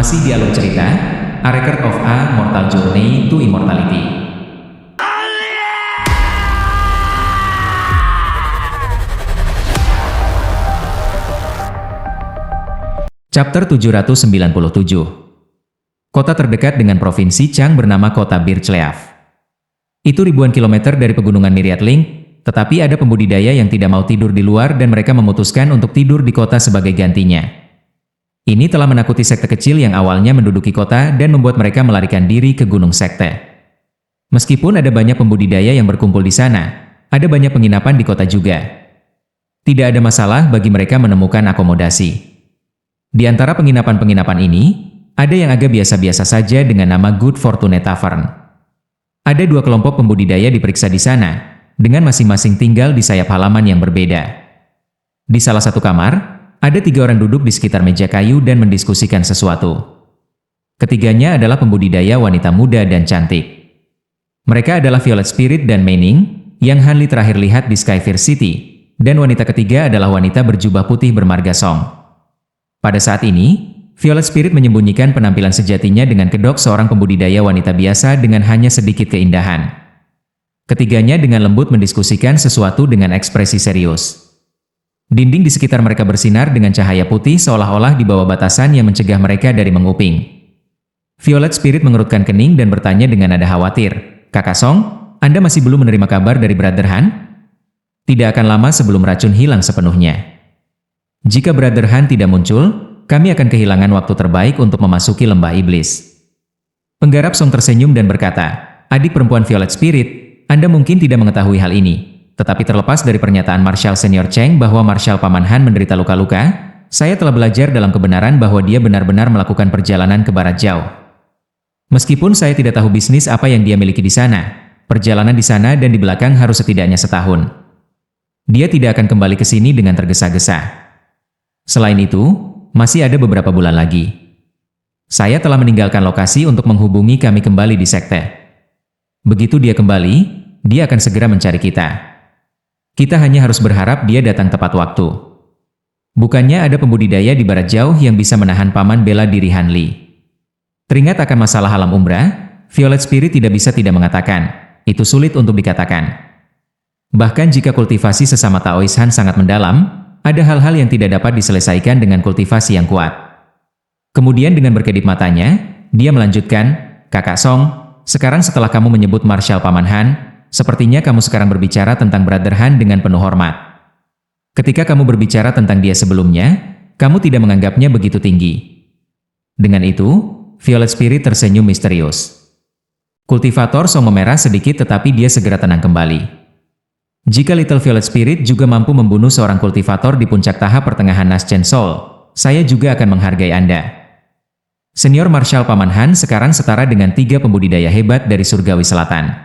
Masih di alur cerita, A Record of a Mortal Journey to Immortality. Chapter 797. Kota terdekat dengan provinsi Chang bernama kota Birchleaf. Itu ribuan kilometer dari pegunungan Myriadling, tetapi ada pembudidaya yang tidak mau tidur di luar dan mereka memutuskan untuk tidur di kota sebagai gantinya. Ini telah menakuti sekte kecil yang awalnya menduduki kota dan membuat mereka melarikan diri ke gunung sekte. Meskipun ada banyak pembudidaya yang berkumpul di sana, ada banyak penginapan di kota juga. Tidak ada masalah bagi mereka menemukan akomodasi. Di antara penginapan-penginapan ini, ada yang agak biasa-biasa saja dengan nama Good Fortune Tavern. Ada dua kelompok pembudidaya diperiksa di sana, dengan masing-masing tinggal di sayap halaman yang berbeda. Di salah satu kamar, ada 3 orang duduk di sekitar meja kayu dan mendiskusikan sesuatu. Ketiganya adalah pembudidaya wanita muda dan cantik. Mereka adalah Violet Spirit dan Mei Ning, yang Han Li terakhir lihat di Skyfire City, dan wanita ketiga adalah wanita berjubah putih bermarga Song. Pada saat ini, Violet Spirit menyembunyikan penampilan sejatinya dengan kedok seorang pembudidaya wanita biasa dengan hanya sedikit keindahan. Ketiganya dengan lembut mendiskusikan sesuatu dengan ekspresi serius. Dinding di sekitar mereka bersinar dengan cahaya putih seolah-olah di bawah batasan yang mencegah mereka dari menguping. Violet Spirit mengerutkan kening dan bertanya dengan nada khawatir, "Kakak Song, Anda masih belum menerima kabar dari Brother Han? Tidak akan lama sebelum racun hilang sepenuhnya. Jika Brother Han tidak muncul, kami akan kehilangan waktu terbaik untuk memasuki lembah iblis." Penggarap Song tersenyum dan berkata, "Adik perempuan Violet Spirit, Anda mungkin tidak mengetahui hal ini. Tetapi terlepas dari pernyataan Marshal Senior Cheng bahwa Marshal Paman Han menderita luka-luka, saya telah belajar dalam kebenaran bahwa dia benar-benar melakukan perjalanan ke barat jauh. Meskipun saya tidak tahu bisnis apa yang dia miliki di sana, perjalanan di sana dan di belakang harus setidaknya setahun. Dia tidak akan kembali ke sini dengan tergesa-gesa. Selain itu, masih ada beberapa bulan lagi. Saya telah meninggalkan lokasi untuk menghubungi kami kembali di sekte. Begitu dia kembali, dia akan segera mencari kita. Kita hanya harus berharap dia datang tepat waktu. Bukannya ada pembudidaya di barat jauh yang bisa menahan paman bela diri Han Li." Teringat akan masalah alam umbra, Violet Spirit tidak bisa tidak mengatakan, itu sulit untuk dikatakan. Bahkan jika kultivasi sesama Taois Han sangat mendalam, ada hal-hal yang tidak dapat diselesaikan dengan kultivasi yang kuat. Kemudian dengan berkedip matanya, dia melanjutkan, "Kakak Song, sekarang setelah kamu menyebut Marshal Paman Han, sepertinya kamu sekarang berbicara tentang Brother Han dengan penuh hormat. Ketika kamu berbicara tentang dia sebelumnya, kamu tidak menganggapnya begitu tinggi." Dengan itu, Violet Spirit tersenyum misterius. Kultivator Song memerah sedikit tetapi dia segera tenang kembali. "Jika Little Violet Spirit juga mampu membunuh seorang kultivator di puncak tahap pertengahan Naschen Soul, saya juga akan menghargai Anda. Senior Marshal Paman Han sekarang setara dengan 3 pembudidaya hebat dari Surgawi Selatan.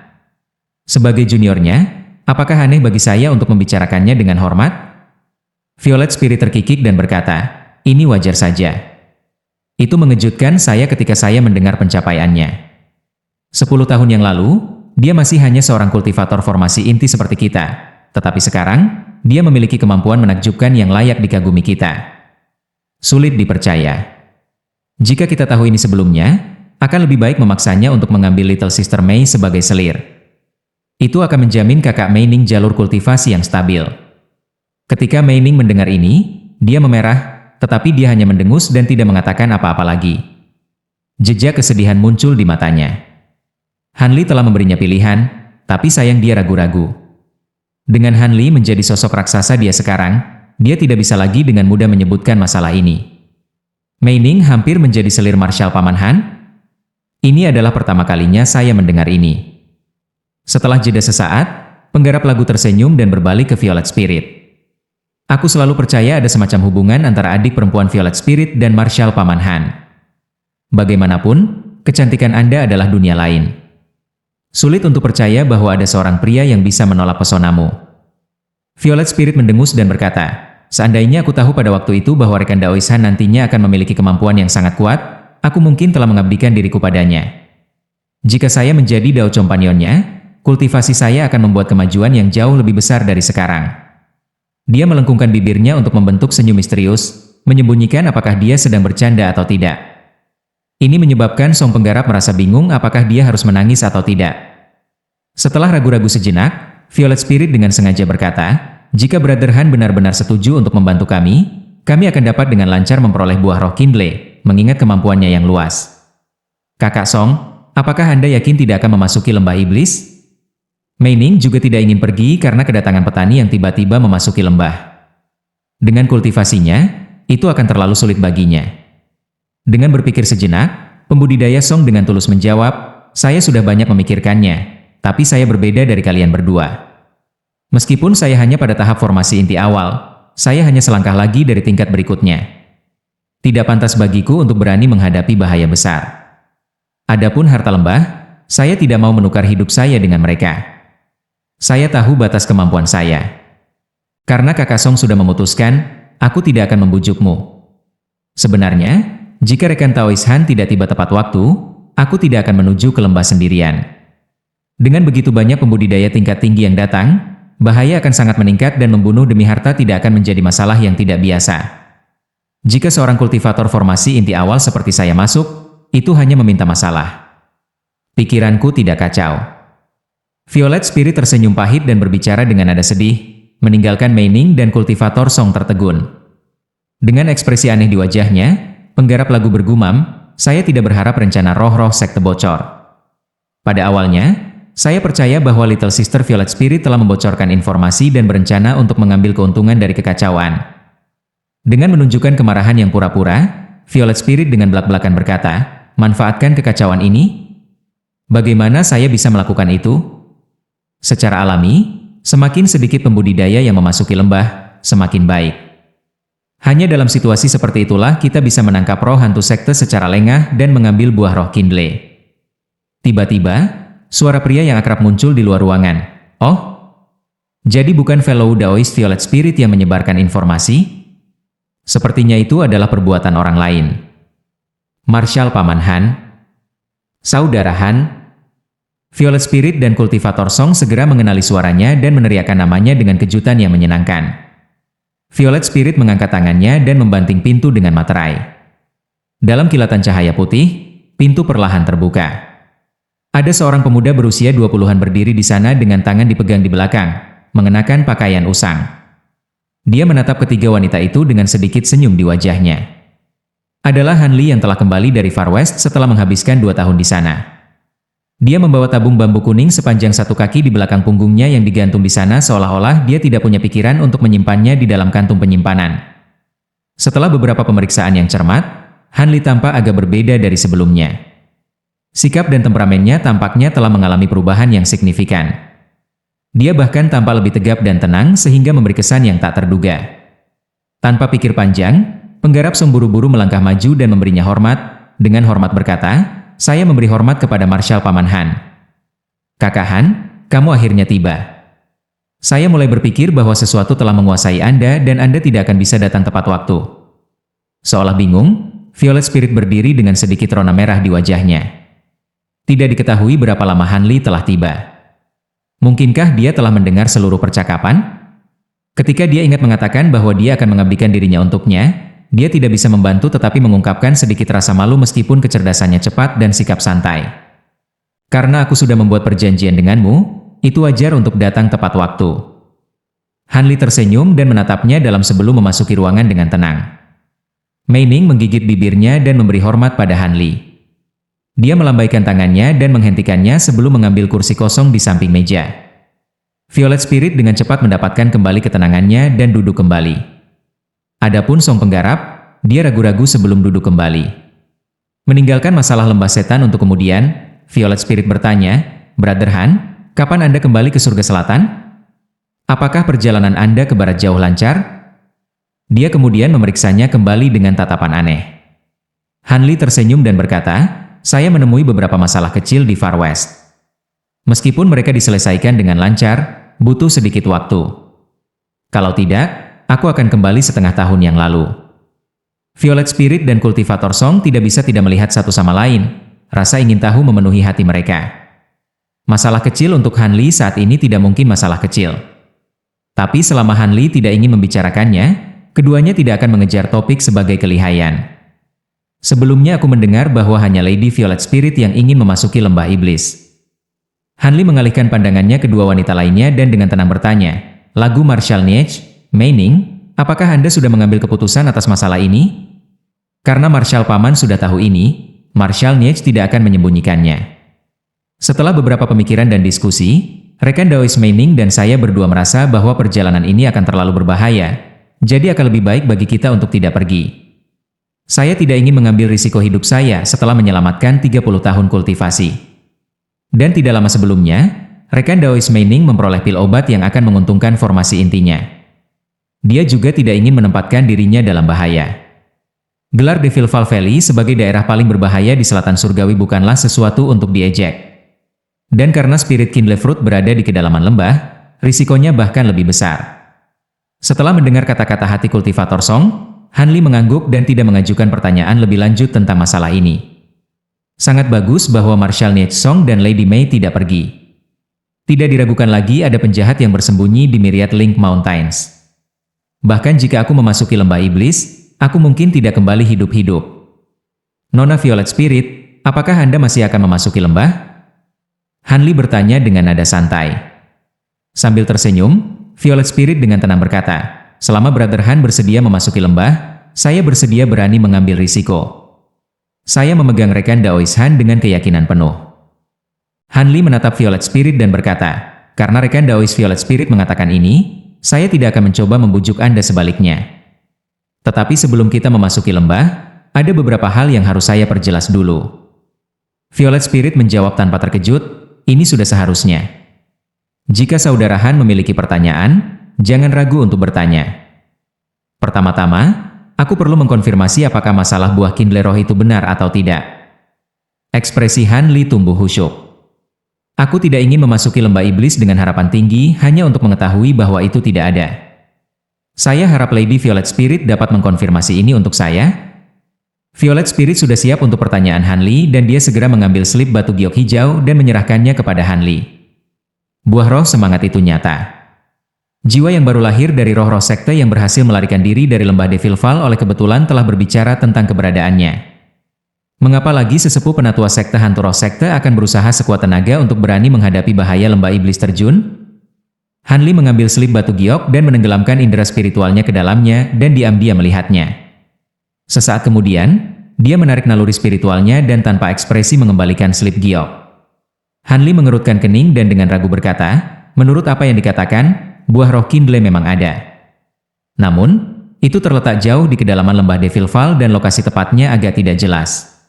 Sebagai juniornya, apakah aneh bagi saya untuk membicarakannya dengan hormat?" Violet Spirit terkikik dan berkata, "Ini wajar saja. Itu mengejutkan saya ketika saya mendengar pencapaiannya. 10 tahun yang lalu, dia masih hanya seorang kultivator formasi inti seperti kita. Tetapi sekarang, dia memiliki kemampuan menakjubkan yang layak dikagumi kita. Sulit dipercaya. Jika kita tahu ini sebelumnya, akan lebih baik memaksanya untuk mengambil Little Sister Mei sebagai selir. Itu akan menjamin kakak Mei Ning jalur kultivasi yang stabil." Ketika Mei Ning mendengar ini, dia memerah, tetapi dia hanya mendengus dan tidak mengatakan apa-apa lagi. Jejak kesedihan muncul di matanya. Han Li telah memberinya pilihan, tapi sayang dia ragu-ragu. Dengan Han Li menjadi sosok raksasa dia sekarang, dia tidak bisa lagi dengan mudah menyebutkan masalah ini. "Mei Ning hampir menjadi selir Marshal Paman Han? Ini adalah pertama kalinya saya mendengar ini." Setelah jeda sesaat, penggarap lagu tersenyum dan berbalik ke Violet Spirit. "Aku selalu percaya ada semacam hubungan antara adik perempuan Violet Spirit dan Marshal Paman Han. Bagaimanapun, kecantikan Anda adalah dunia lain. Sulit untuk percaya bahwa ada seorang pria yang bisa menolak pesonamu." Violet Spirit mendengus dan berkata, "Seandainya aku tahu pada waktu itu bahwa rekan Daois Han nantinya akan memiliki kemampuan yang sangat kuat, aku mungkin telah mengabdikan diriku padanya. Jika saya menjadi Dao Companion-nya, kultivasi saya akan membuat kemajuan yang jauh lebih besar dari sekarang." Dia melengkungkan bibirnya untuk membentuk senyum misterius, menyembunyikan apakah dia sedang bercanda atau tidak. Ini menyebabkan Song Penggarap merasa bingung apakah dia harus menangis atau tidak. Setelah ragu-ragu sejenak, Violet Spirit dengan sengaja berkata, "Jika Brother Han benar-benar setuju untuk membantu kami akan dapat dengan lancar memperoleh buah roh Kindle, mengingat kemampuannya yang luas." "Kakak Song, apakah Anda yakin tidak akan memasuki lembah iblis?" Mei Ning juga tidak ingin pergi karena kedatangan petani yang tiba-tiba memasuki lembah. Dengan kultivasinya, itu akan terlalu sulit baginya. Dengan berpikir sejenak, pembudidaya Song dengan tulus menjawab, "Saya sudah banyak memikirkannya, tapi saya berbeda dari kalian berdua. Meskipun saya hanya pada tahap formasi inti awal, saya hanya selangkah lagi dari tingkat berikutnya. Tidak pantas bagiku untuk berani menghadapi bahaya besar. Adapun harta lembah, saya tidak mau menukar hidup saya dengan mereka. Saya tahu batas kemampuan saya. Karena kakak Song sudah memutuskan, aku tidak akan membujukmu. Sebenarnya, jika rekan Taois Han tidak tiba tepat waktu, aku tidak akan menuju ke lembah sendirian. Dengan begitu banyak pembudidaya tingkat tinggi yang datang, bahaya akan sangat meningkat dan membunuh demi harta tidak akan menjadi masalah yang tidak biasa. Jika seorang kultivator formasi inti awal seperti saya masuk, itu hanya meminta masalah." Pikiranku tidak kacau. Violet Spirit tersenyum pahit dan berbicara dengan nada sedih, meninggalkan Mei Ning dan kultivator Song tertegun. Dengan ekspresi aneh di wajahnya, penggarap lagu bergumam, "Saya tidak berharap rencana roh-roh sekte bocor. Pada awalnya, saya percaya bahwa Little Sister Violet Spirit telah membocorkan informasi dan berencana untuk mengambil keuntungan dari kekacauan." Dengan menunjukkan kemarahan yang pura-pura, Violet Spirit dengan belak-belakan berkata, "Manfaatkan kekacauan ini? Bagaimana saya bisa melakukan itu? Secara alami, semakin sedikit pembudidaya yang memasuki lembah, semakin baik. Hanya dalam situasi seperti itulah kita bisa menangkap roh hantu sekte secara lengah dan mengambil buah roh Kindle." Tiba-tiba, suara pria yang akrab muncul di luar ruangan. "Oh, jadi bukan fellow Daois Violet Spirit yang menyebarkan informasi? Sepertinya itu adalah perbuatan orang lain. Marshal Paman Han, Saudara Han." Violet Spirit dan kultivator Song segera mengenali suaranya dan meneriakkan namanya dengan kejutan yang menyenangkan. Violet Spirit mengangkat tangannya dan membanting pintu dengan materai. Dalam kilatan cahaya putih, pintu perlahan terbuka. Ada seorang pemuda berusia 20-an berdiri di sana dengan tangan dipegang di belakang, mengenakan pakaian usang. Dia menatap ketiga wanita itu dengan sedikit senyum di wajahnya. Adalah Han Li yang telah kembali dari Far West setelah menghabiskan 2 tahun di sana. Dia membawa tabung bambu kuning sepanjang 1 kaki di belakang punggungnya yang digantung di sana seolah-olah dia tidak punya pikiran untuk menyimpannya di dalam kantung penyimpanan. Setelah beberapa pemeriksaan yang cermat, Han Li tampak agak berbeda dari sebelumnya. Sikap dan temperamennya tampaknya telah mengalami perubahan yang signifikan. Dia bahkan tampak lebih tegap dan tenang sehingga memberi kesan yang tak terduga. Tanpa pikir panjang, penggarap Song buru-buru melangkah maju dan memberinya hormat, dengan hormat berkata, "Saya memberi hormat kepada Marshal Paman Han." "Kakak Han, kamu akhirnya tiba. Saya mulai berpikir bahwa sesuatu telah menguasai Anda dan Anda tidak akan bisa datang tepat waktu." Seolah bingung, Violet Spirit berdiri dengan sedikit rona merah di wajahnya. Tidak diketahui berapa lama Han Li telah tiba. Mungkinkah dia telah mendengar seluruh percakapan? Ketika dia ingat mengatakan bahwa dia akan mengabdikan dirinya untuknya, dia tidak bisa membantu tetapi mengungkapkan sedikit rasa malu meskipun kecerdasannya cepat dan sikap santai. "Karena aku sudah membuat perjanjian denganmu, itu wajar untuk datang tepat waktu." Han Li tersenyum dan menatapnya dalam sebelum memasuki ruangan dengan tenang. Mei Ning menggigit bibirnya dan memberi hormat pada Han Li. Dia melambaikan tangannya dan menghentikannya sebelum mengambil kursi kosong di samping meja. Violet Spirit dengan cepat mendapatkan kembali ketenangannya dan duduk kembali. Adapun Song Penggarap, dia ragu-ragu sebelum duduk kembali. Meninggalkan masalah lembah setan untuk kemudian, Violet Spirit bertanya, "Brother Han, kapan Anda kembali ke surga selatan? Apakah perjalanan Anda ke barat jauh lancar?" Dia kemudian memeriksanya kembali dengan tatapan aneh. Han Li tersenyum dan berkata, "Saya menemui beberapa masalah kecil di Far West. Meskipun mereka diselesaikan dengan lancar, butuh sedikit waktu. Kalau tidak, aku akan kembali setengah tahun yang lalu." Violet Spirit dan kultivator Song tidak bisa tidak melihat satu sama lain. Rasa ingin tahu memenuhi hati mereka. Masalah kecil untuk Han Li saat ini tidak mungkin masalah kecil. Tapi selama Han Li tidak ingin membicarakannya, keduanya tidak akan mengejar topik sebagai kelihayan. Sebelumnya aku mendengar bahwa hanya Lady Violet Spirit yang ingin memasuki lembah iblis. Hanli mengalihkan pandangannya ke dua wanita lainnya dan dengan tenang bertanya, "Lagu Marshal Niech, Mei Ning, apakah Anda sudah mengambil keputusan atas masalah ini?" Karena Marshal Paman sudah tahu ini, Marshal Niech tidak akan menyembunyikannya. Setelah beberapa pemikiran dan diskusi, rekan Daois Mei Ning dan saya berdua merasa bahwa perjalanan ini akan terlalu berbahaya, jadi akan lebih baik bagi kita untuk tidak pergi. Saya tidak ingin mengambil risiko hidup saya setelah menyelamatkan 30 tahun kultivasi. Dan tidak lama sebelumnya, rekan Daois Mei Ning memperoleh pil obat yang akan menguntungkan formasi intinya. Dia juga tidak ingin menempatkan dirinya dalam bahaya. Gelar Devil Val Valley sebagai daerah paling berbahaya di selatan surgawi bukanlah sesuatu untuk diejek. Dan karena spirit Kindlefruit berada di kedalaman lembah, risikonya bahkan lebih besar. Setelah mendengar kata-kata hati kultivator Song, Hanli mengangguk dan tidak mengajukan pertanyaan lebih lanjut tentang masalah ini. Sangat bagus bahwa Marshal Niech Song dan Lady Mei tidak pergi. Tidak diragukan lagi ada penjahat yang bersembunyi di Myriad Link Mountains. Bahkan jika aku memasuki lembah iblis, aku mungkin tidak kembali hidup-hidup. Nona Violet Spirit, apakah Anda masih akan memasuki lembah? Hanli bertanya dengan nada santai. Sambil tersenyum, Violet Spirit dengan tenang berkata, "Selama Brother Han bersedia memasuki lembah, saya bersedia berani mengambil risiko." Saya memegang rekan Daois Han dengan keyakinan penuh. Hanli menatap Violet Spirit dan berkata, "Karena rekan Daois Violet Spirit mengatakan ini, saya tidak akan mencoba membujuk Anda sebaliknya. Tetapi sebelum kita memasuki lembah, ada beberapa hal yang harus saya perjelas dulu." Violet Spirit menjawab tanpa terkejut, "Ini sudah seharusnya. Jika Saudara Han memiliki pertanyaan, jangan ragu untuk bertanya. Pertama-tama, aku perlu mengkonfirmasi apakah masalah buah Kindle Roh itu benar atau tidak." Ekspresi Hanli tumbuh khusyuk. "Aku tidak ingin memasuki lembah iblis dengan harapan tinggi hanya untuk mengetahui bahwa itu tidak ada. Saya harap Lady Violet Spirit dapat mengkonfirmasi ini untuk saya." Violet Spirit sudah siap untuk pertanyaan Hanli dan dia segera mengambil slip batu giok hijau dan menyerahkannya kepada Hanli. Buah roh semangat itu nyata. Jiwa yang baru lahir dari roh-roh sekte yang berhasil melarikan diri dari lembah Devil Val oleh kebetulan telah berbicara tentang keberadaannya. Mengapa lagi sesepuh penatua sekte hantu roh sekte akan berusaha sekuat tenaga untuk berani menghadapi bahaya lembah iblis terjun? Hanli mengambil slip batu giok dan menenggelamkan indera spiritualnya ke dalamnya dan diam-diam melihatnya. Sesaat kemudian, dia menarik naluri spiritualnya dan tanpa ekspresi mengembalikan slip giok. Hanli mengerutkan kening dan dengan ragu berkata, "Menurut apa yang dikatakan, buah roh Kindle memang ada. Namun, itu terletak jauh di kedalaman lembah Devil Val dan lokasi tepatnya agak tidak jelas.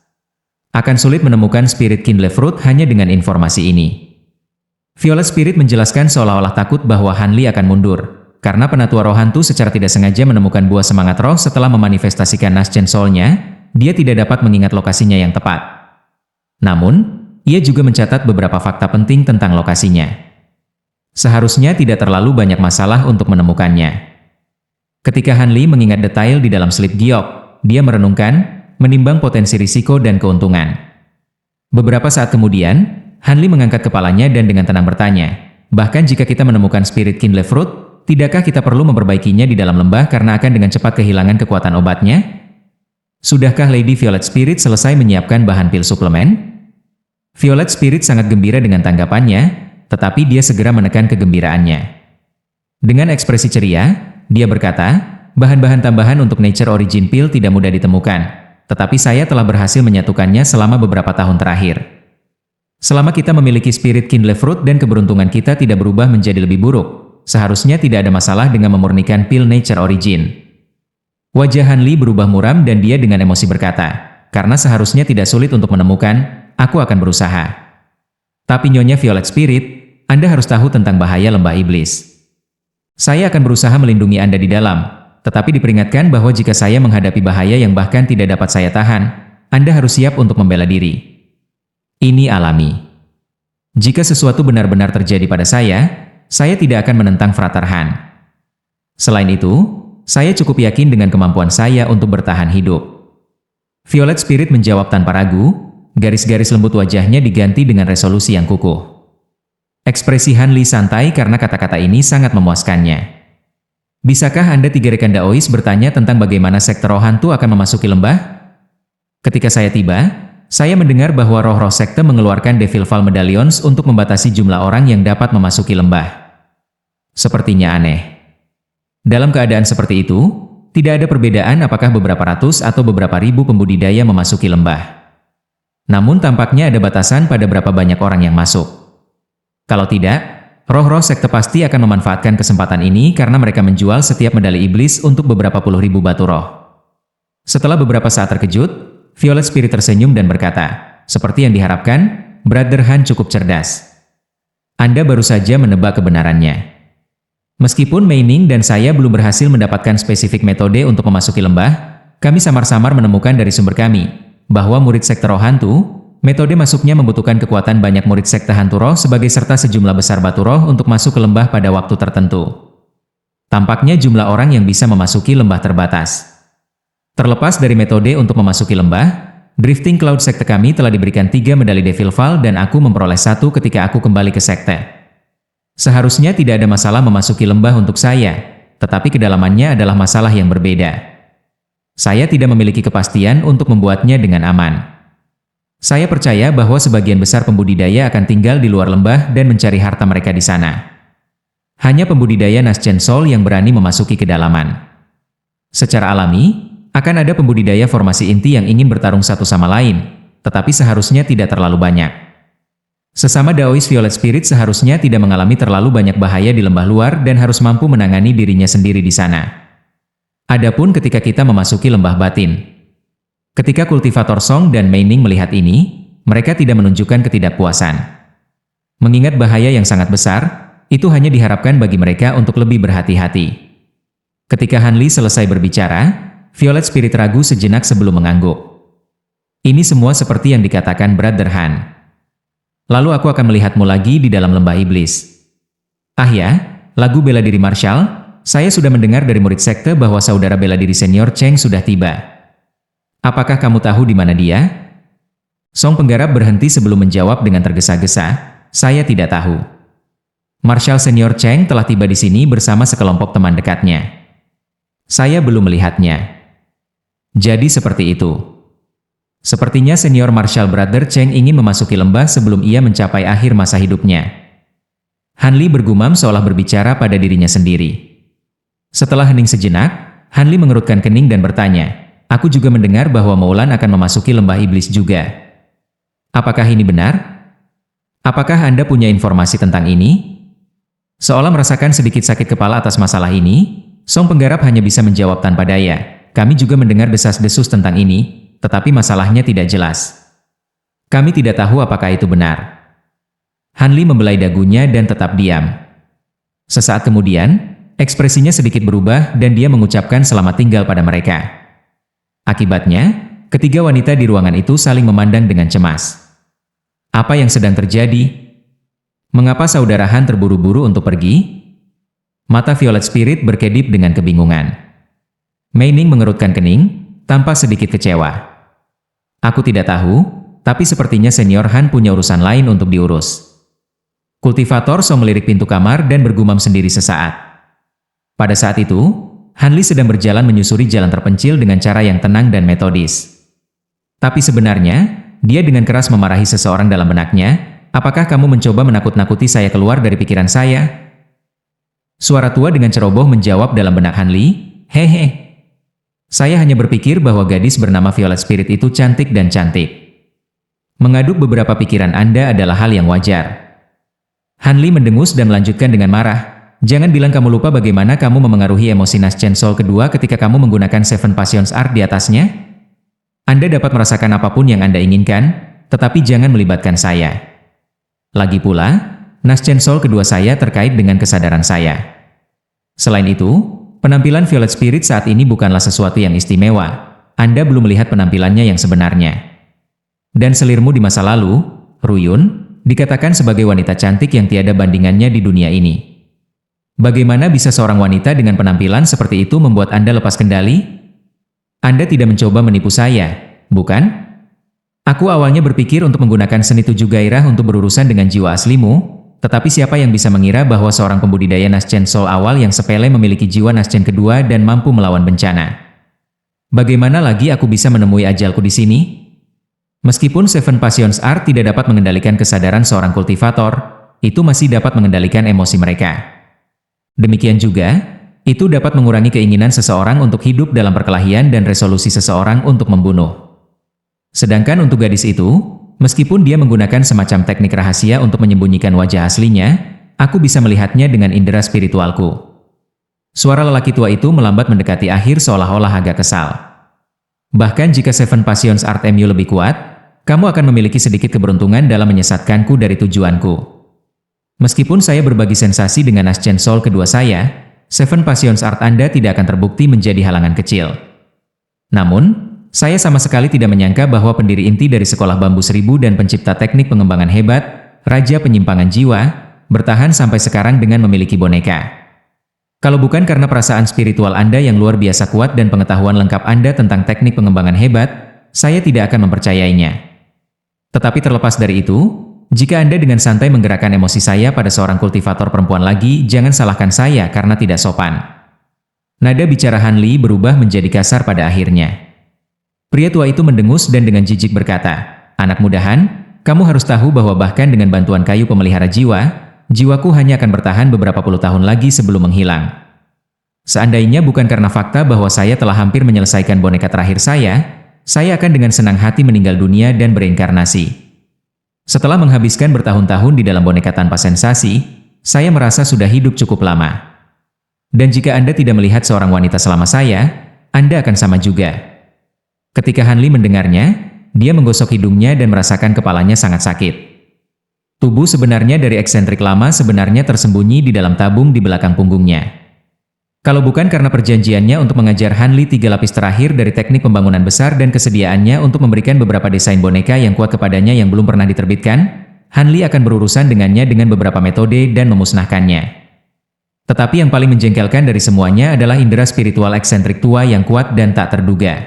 Akan sulit menemukan spirit Kindlefruit hanya dengan informasi ini." Violet Spirit menjelaskan seolah-olah takut bahwa Hanli akan mundur, karena penatua roh hantu secara tidak sengaja menemukan buah semangat roh setelah memanifestasikan Nascent Soul-nya, dia tidak dapat mengingat lokasinya yang tepat. Namun, ia juga mencatat beberapa fakta penting tentang lokasinya. Seharusnya tidak terlalu banyak masalah untuk menemukannya. Ketika Hanli mengingat detail di dalam slip giok, dia merenungkan, menimbang potensi risiko dan keuntungan. Beberapa saat kemudian, Hanli mengangkat kepalanya dan dengan tenang bertanya, "Bahkan jika kita menemukan spirit Kindlefruit, tidakkah kita perlu memperbaikinya di dalam lembah karena akan dengan cepat kehilangan kekuatan obatnya?" Sudahkah Lady Violet Spirit selesai menyiapkan bahan pil suplemen? Violet Spirit sangat gembira dengan tanggapannya, tetapi dia segera menekan kegembiraannya. Dengan ekspresi ceria, dia berkata, "Bahan-bahan tambahan untuk Nature Origin Pill tidak mudah ditemukan, tetapi saya telah berhasil menyatukannya selama beberapa tahun terakhir. Selama kita memiliki spirit Kindlefruit dan keberuntungan kita tidak berubah menjadi lebih buruk, seharusnya tidak ada masalah dengan memurnikan pil Nature Origin." Wajah Hanli berubah muram dan dia dengan emosi berkata, "Karena seharusnya tidak sulit untuk menemukan, aku akan berusaha. Tapi Nyonya Violet Spirit, Anda harus tahu tentang bahaya lembah iblis. Saya akan berusaha melindungi Anda di dalam, tetapi diperingatkan bahwa jika saya menghadapi bahaya yang bahkan tidak dapat saya tahan, Anda harus siap untuk membela diri. Ini alami. Jika sesuatu benar-benar terjadi pada saya tidak akan menentang Frater Han. Selain itu, saya cukup yakin dengan kemampuan saya untuk bertahan hidup." Violet Spirit menjawab tanpa ragu. Garis-garis lembut wajahnya diganti dengan resolusi yang kukuh. Ekspresi Hanli santai karena kata-kata ini sangat memuaskannya. "Bisakah Anda tiga rekan Daois bertanya tentang bagaimana sekte roh hantu akan memasuki lembah?" Ketika saya tiba, saya mendengar bahwa roh-roh sekte mengeluarkan Devil Val Medallions untuk membatasi jumlah orang yang dapat memasuki lembah. Sepertinya aneh. Dalam keadaan seperti itu, tidak ada perbedaan apakah beberapa ratus atau beberapa ribu pembudidaya memasuki lembah. Namun tampaknya ada batasan pada berapa banyak orang yang masuk. Kalau tidak, roh-roh sekte pasti akan memanfaatkan kesempatan ini karena mereka menjual setiap medali iblis untuk beberapa puluh ribu batu roh. Setelah beberapa saat terkejut, Violet Spirit tersenyum dan berkata, "Seperti yang diharapkan, Brother Han cukup cerdas. Anda baru saja menebak kebenarannya. Meskipun Mei Ning dan saya belum berhasil mendapatkan spesifik metode untuk memasuki lembah, kami samar-samar menemukan dari sumber kami, bahwa murid sekte roh hantu, metode masuknya membutuhkan kekuatan banyak murid sekte hantu roh sebagai serta sejumlah besar batu roh untuk masuk ke lembah pada waktu tertentu. Tampaknya jumlah orang yang bisa memasuki lembah terbatas. Terlepas dari metode untuk memasuki lembah, Drifting Cloud sekte kami telah diberikan 3 medali Devil Val dan aku memperoleh 1 ketika aku kembali ke sekte. Seharusnya tidak ada masalah memasuki lembah untuk saya, tetapi kedalamannya adalah masalah yang berbeda. Saya tidak memiliki kepastian untuk membuatnya dengan aman. Saya percaya bahwa sebagian besar pembudidaya akan tinggal di luar lembah dan mencari harta mereka di sana. Hanya pembudidaya Nascent Soul yang berani memasuki kedalaman. Secara alami, akan ada pembudidaya formasi inti yang ingin bertarung satu sama lain, tetapi seharusnya tidak terlalu banyak. Sesama Daois Violet Spirit seharusnya tidak mengalami terlalu banyak bahaya di lembah luar dan harus mampu menangani dirinya sendiri di sana. Adapun ketika kita memasuki lembah batin. Ketika kultivator Song dan Mei Ning melihat ini, mereka tidak menunjukkan ketidakpuasan. Mengingat bahaya yang sangat besar, itu hanya diharapkan bagi mereka untuk lebih berhati-hati. Ketika Han Li selesai berbicara, Violet Spirit ragu sejenak sebelum mengangguk. Ini semua seperti yang dikatakan Brother Han. Lalu aku akan melihatmu lagi di dalam lembah iblis. Ah ya, lagu bela diri Marshall, saya sudah mendengar dari murid sekte bahwa saudara bela diri senior Cheng sudah tiba. Apakah kamu tahu di mana dia? Song penggarap berhenti sebelum menjawab dengan tergesa-gesa, saya tidak tahu. Marshall senior Cheng telah tiba di sini bersama sekelompok teman dekatnya. Saya belum melihatnya. Jadi seperti itu. Sepertinya senior Marshall Brother Cheng ingin memasuki lembah sebelum ia mencapai akhir masa hidupnya. Han Li bergumam seolah berbicara pada dirinya sendiri. Setelah hening sejenak, Han Li mengerutkan kening dan bertanya, "Aku juga mendengar bahwa Moulan akan memasuki lembah iblis juga. Apakah ini benar? Apakah Anda punya informasi tentang ini?" Seolah merasakan sedikit sakit kepala atas masalah ini, Song penggarap hanya bisa menjawab tanpa daya. Kami juga mendengar desas-desus tentang ini, tetapi masalahnya tidak jelas. Kami tidak tahu apakah itu benar. Han Li membelai dagunya dan tetap diam. Sesaat kemudian, ekspresinya sedikit berubah dan dia mengucapkan selamat tinggal pada mereka. Akibatnya, ketiga wanita di ruangan itu saling memandang dengan cemas. Apa yang sedang terjadi? Mengapa saudara Han terburu-buru untuk pergi? Mata Violet Spirit berkedip dengan kebingungan. Mei Ning mengerutkan kening, tampak sedikit kecewa. Aku tidak tahu, tapi sepertinya senior Han punya urusan lain untuk diurus. Kultivator Song melirik pintu kamar dan bergumam sendiri sesaat. Pada saat itu, Han Li sedang berjalan menyusuri jalan terpencil dengan cara yang tenang dan metodis. Tapi sebenarnya, dia dengan keras memarahi seseorang dalam benaknya, "Apakah kamu mencoba menakut-nakuti saya keluar dari pikiran saya?" Suara tua dengan ceroboh menjawab dalam benak Han Li, "Hehe. Saya hanya berpikir bahwa gadis bernama Violet Spirit itu cantik dan cantik. Mengaduk beberapa pikiran Anda adalah hal yang wajar." Han Li mendengus dan melanjutkan dengan marah, "Jangan bilang kamu lupa bagaimana kamu memengaruhi emosi Nascent Soul kedua ketika kamu menggunakan Seven Passions Art di atasnya? Anda dapat merasakan apapun yang Anda inginkan, tetapi jangan melibatkan saya. Lagi pula, Nascent Soul kedua saya terkait dengan kesadaran saya. Selain itu, penampilan Violet Spirit saat ini bukanlah sesuatu yang istimewa. Anda belum melihat penampilannya yang sebenarnya. Dan selirmu di masa lalu, Ruyun, dikatakan sebagai wanita cantik yang tiada bandingannya di dunia ini. Bagaimana bisa seorang wanita dengan penampilan seperti itu membuat Anda lepas kendali? Anda tidak mencoba menipu saya, bukan? Aku awalnya berpikir untuk menggunakan seni 7 gairah untuk berurusan dengan jiwa aslimu, tetapi siapa yang bisa mengira bahwa seorang pembudidaya Nascent Soul awal yang sepele memiliki jiwa Nascent kedua dan mampu melawan bencana? Bagaimana lagi aku bisa menemui ajalku di sini? Meskipun Seven Passions Art tidak dapat mengendalikan kesadaran seorang kultivator, itu masih dapat mengendalikan emosi mereka. Demikian juga, itu dapat mengurangi keinginan seseorang untuk hidup dalam perkelahian dan resolusi seseorang untuk membunuh. Sedangkan untuk gadis itu, meskipun dia menggunakan semacam teknik rahasia untuk menyembunyikan wajah aslinya, aku bisa melihatnya dengan indera spiritualku. Suara lelaki tua itu melambat mendekati akhir seolah-olah agak kesal. Bahkan jika Seven Passions Art MU lebih kuat, kamu akan memiliki sedikit keberuntungan dalam menyesatkanku dari tujuanku. Meskipun saya berbagi sensasi dengan Ascent Soul kedua saya, Seven Passions Art Anda tidak akan terbukti menjadi halangan kecil. Namun, saya sama sekali tidak menyangka bahwa pendiri inti dari Sekolah Bambu Seribu dan pencipta teknik pengembangan hebat, Raja Penyimpangan Jiwa, bertahan sampai sekarang dengan memiliki boneka. Kalau bukan karena perasaan spiritual Anda yang luar biasa kuat dan pengetahuan lengkap Anda tentang teknik pengembangan hebat, saya tidak akan mempercayainya. Tetapi terlepas dari itu, jika Anda dengan santai menggerakkan emosi saya pada seorang kultivator perempuan lagi, jangan salahkan saya karena tidak sopan. Nada bicara Han Li berubah menjadi kasar pada akhirnya. Pria tua itu mendengus dan dengan jijik berkata, "Anak muda Han, kamu harus tahu bahwa bahkan dengan bantuan kayu pemelihara jiwa, jiwaku hanya akan bertahan beberapa puluh tahun lagi sebelum menghilang. Seandainya bukan karena fakta bahwa saya telah hampir menyelesaikan boneka terakhir saya akan dengan senang hati meninggal dunia dan bereinkarnasi. Setelah menghabiskan bertahun-tahun di dalam boneka tanpa sensasi, saya merasa sudah hidup cukup lama. Dan jika Anda tidak melihat seorang wanita selama saya, Anda akan sama juga." Ketika Han Li mendengarnya, dia menggosok hidungnya dan merasakan kepalanya sangat sakit. Tubuh sebenarnya dari eksentrik lama sebenarnya tersembunyi di dalam tabung di belakang punggungnya. Kalau bukan karena perjanjiannya untuk mengajar Han Li 3 lapis terakhir dari teknik pembangunan besar dan kesediaannya untuk memberikan beberapa desain boneka yang kuat kepadanya yang belum pernah diterbitkan, Han Li akan berurusan dengannya dengan beberapa metode dan memusnahkannya. Tetapi yang paling menjengkelkan dari semuanya adalah indera spiritual eksentrik tua yang kuat dan tak terduga.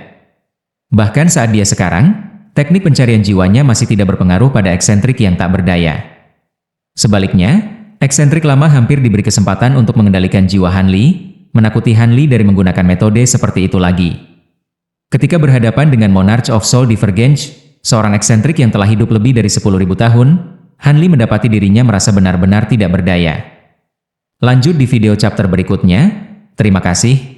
Bahkan saat dia sekarang, teknik pencarian jiwanya masih tidak berpengaruh pada eksentrik yang tak berdaya. Sebaliknya, eksentrik lama hampir diberi kesempatan untuk mengendalikan jiwa Han Li, menakuti Han Li dari menggunakan metode seperti itu lagi. Ketika berhadapan dengan Monarch of Soul Divergence, seorang eksentrik yang telah hidup lebih dari 10.000 tahun, Han Li mendapati dirinya merasa benar-benar tidak berdaya. Lanjut di video chapter berikutnya. Terima kasih.